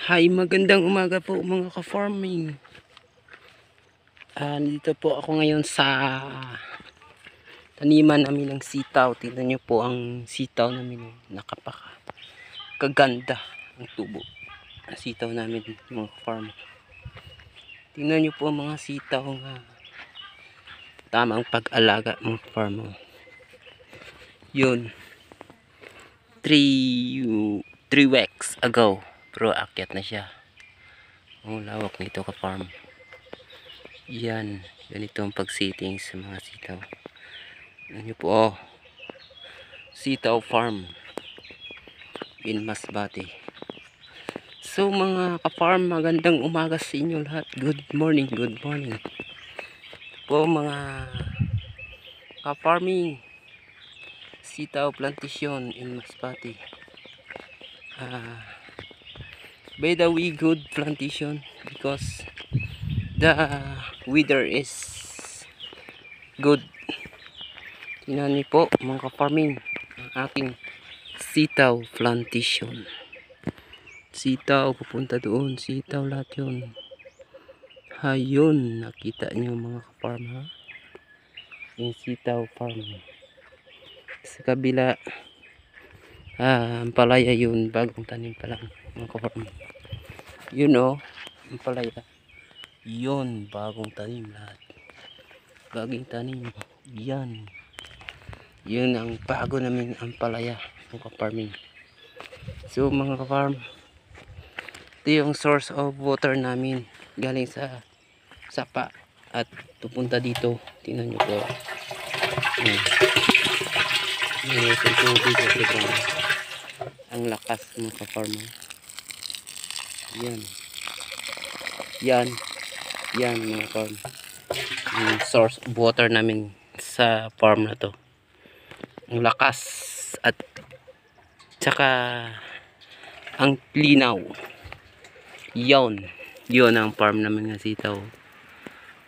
Hi, magandang umaga po mga ka-farming. Nandito po ako ngayon sa taniman namin ng sitaw. Tingnan nyo po ang sitaw namin. Nakapakaganda ang tubo. Ang sitaw namin mga ka-farm. Tingnan nyo po ang mga sitaw nga tamang pag-alaga mga ka-farm. Yun. 3 weeks ago. Pero akyat na siya. Ang lawak nito ka-farm. Yan, ganito ang pag-seating sa mga sitaw. Ano po, sitaw farm in Masbate. So mga ka-farm, magandang umaga sa inyo lahat. Good morning po mga ka-farming. Sitaw plantation in Masbate. By the way, good plantation because the weather is good. Tingnan niyo po mga ka-farming ang aking sitaw plantation. Sitaw pupunta doon, sitaw lahat yun. Ayun, nakita niyo mga ka-farm ha. Yung sitaw farm. Sa kabila ang palaya yun, bagong tanim pa lang mga ka-farm. Yun ang palaya. Yun, bagong tanim lahat. Bagong tanim. Yan. Yun ang bago namin ang palaya mga ka-farming. So mga ka-farm, ito yung source of water namin galing sa sapa at pupunta dito. Tingnan nyo po. Yung tubig at ang lakas mga ka-farm. Yan mga farm. Yung source of water namin sa farm na to. Ang lakas at saka ang linaw. Yun ang farm namin ng sitaw.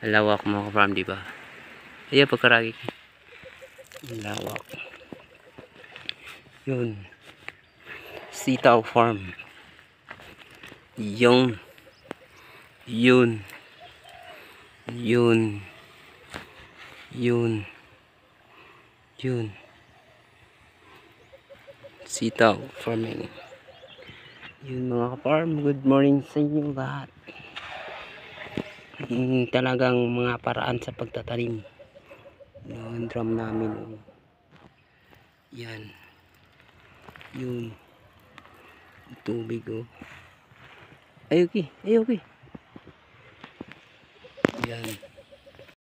Lawak mga farm, di ba? Ayan pagkaragi. Lawak. Yun. Sitaw farm. Yun. Sitaw farming. Yun mga ka-farm, good morning sa inyo lahat. Talagang mga paraan sa pagtatanim. Yung drum namin. Yan. Yun. Tubig Ayuki. Yan.